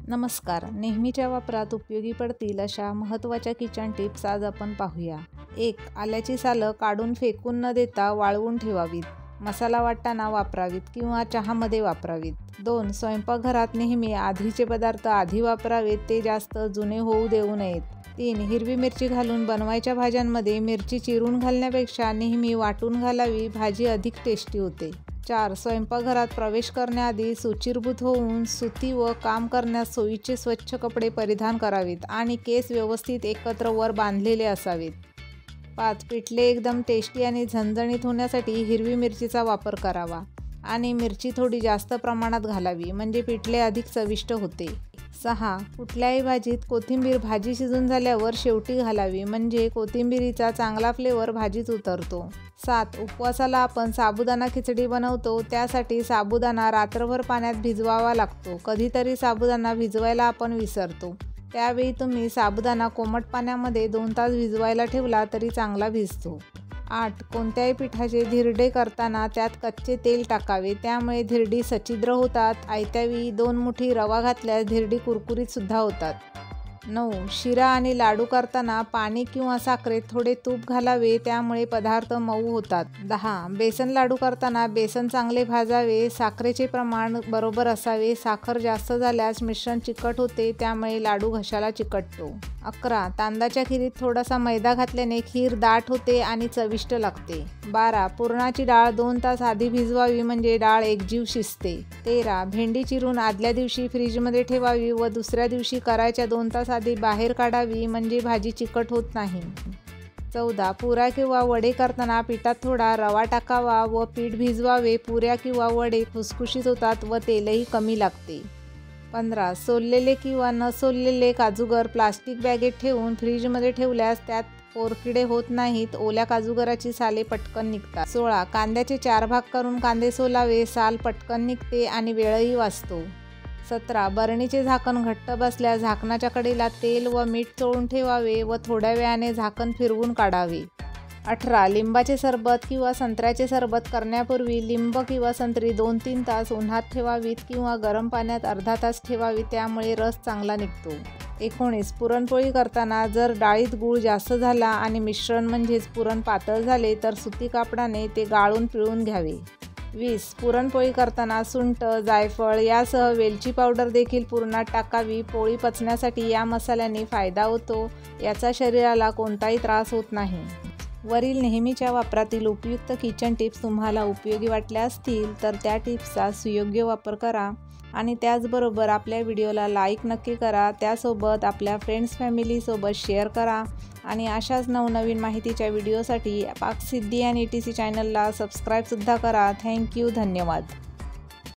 नमस्कार. नेहमीच्या वापरात उपयोगी पडतील अशा महत्त्वाच्या किचन टिप्स आज आपण पाहूया. 1. आल्याची सालं काढून फेकून न देता वाळवून ठेवावीत. मसाला वाटताना वापरावीत किंवा चहामध्ये वापरावीत. 2. स्वयंपाकघरात नेहमी आधीचे पदार्थ आधी वापरावेत, ते जास्त जुने होऊ देऊ नयेत. 3. हिरवी मिरची घालून बनवायच्या भाज्यांमध्ये मिरची चिरून घालण्यापेक्षा नेहमी वाटून घालावी, भाजी अधिक टेस्टी होते. 4. स्वयंपाकघरात प्रवेश करण्याआधी शुचिर्भूत होऊन सुती व काम करण्यास सोयीचे स्वच्छ कपडे परिधान करावेत आणि केस व्यवस्थित एकत्र वर बांधलेले असावेत. 5. पिठले एकदम टेस्टी आणि झणझणीत होण्यासाठी हिरवी मिरचीचा वापर करावा आणि मिरची थोडी जास्त प्रमाणात घालावी, म्हणजे पिठले अधिक चविष्ट होते. 6. कुठल्याही भाजीत कोथिंबीर भाजी शिजून झाल्यावर शेवटी घालावी, म्हणजे कोथिंबीरीचा चांगला फ्लेवर भाजीत उतरतो. 7. उपवासाला आपण साबुदाणा खिचडी बनवतो, त्यासाठी साबुदाणा रात्रभर पाण्यात भिजवावा लागतो. कधीतरी साबुदाणा भिजवायला आपण विसरतो, त्यावेळी तुम्ही साबुदाणा कोमट पाण्यामध्ये 2 तास भिजवायला ठेवला तरी चांगला भिजतो. 8. कोणत्याही पिठाचे धिरडे करताना त्यात कच्चे तेल टाकावे, त्यामुळे धिरडी सच्छिद्र होतात. आयत्यावेळी 2 मुठी रवा घातल्यास धिरडी कुरकुरीत सुद्धा होतात. 9. शिरा आणि लाडू करताना पाणी किंवा साखरेत थोडे तूप घालावे, त्यामुळे पदार्थ मऊ होतात. 10. बेसन लाडू करताना बेसन चांगले भाजावे, साखरेचे प्रमाण बरोबर असावे. साखर जास्त झाल्यास मिश्रण चिकट होते, त्यामुळे लाडू घशाला चिकटतो. 11. तांदळाच्या खिरीत थोडासा मैदा घातल्याने खीर दाट होते आणि चविष्ट लागते. 12. पुरणाची डाळ 2 तास आधी भिजवावी, म्हणजे डाळ एकजीव शिजते. 13. भेंडी चिरून आदल्या दिवशी फ्रीजमध्ये ठेवावी व दुसऱ्या दिवशी करायच्या 2 तास आधी बाहेर काढावी, म्हणजे भाजी चिकट होत नाही. 14. पुऱ्या किंवा वडे करताना पिठात थोडा रवा टाकावा व पीठ भिजवावे. पुऱ्या किंवा वडे खुसखुशीत होतात व तेलही कमी लागते. 15. सोललेले किंवा न सोललेले काजूगर प्लास्टिक बॅगेत ठेवून फ्रीजमध्ये ठेवल्यास त्यात पोरकिडे होत नाहीत. ओल्या काजूगराची साले पटकन निघतात. 16. कांद्याचे 4 भाग करून कांदे सोलावे, साल पटकन निघते आणि वेळही वाचतो. 17. बरणीचे झाकण घट्ट बसल्यास झाकणाच्या कडेला तेल व मीठ चोळून ठेवावे व थोड्या वेळाने झाकण फिरवून काढावे. 18. लिंबाचे सरबत किंवा संत्र्याचे सरबत करण्यापूर्वी लिंब किंवा संत्री 2-3 तास उन्हात ठेवावीत किंवा गरम पाण्यात अर्धा तास ठेवावी, त्यामुळे रस चांगला निघतो. 19. पुरणपोळी करताना जर डाळीत गूळ जास्त झाला आणि मिश्रण म्हणजेच पुरण पातळ झाले तर सुती कापडाने ते गाळून पिळून घ्यावे. 20. पुरणपोळी करताना सुंठ, जायफळ यासह वेलची पावडर देखील पुरणात टाकावी. पोळी पचण्यासाठी या मसाल्याने फायदा होतो, याचा शरीराला कोणताही त्रास होत नाही. वरील नेहमीच्या वापरातील उपयुक्त किचन टिप्स तुम्हाला उपयोगी वाटल्या असतील तर त्या टिप्सचा सुयोग्य वापर करा आणि त्याचबरोबर आपल्या व्हिडिओला लाईक नक्की करा. त्यासोबत आपल्या फ्रेंड्स फॅमिलीसोबत शेअर करा आणि अशाच नवनवीन माहितीच्या व्हिडिओसाठी पाकसिद्धी आणि ETC चॅनलला सबस्क्राईबसुद्धा करा. थँक्यू. धन्यवाद.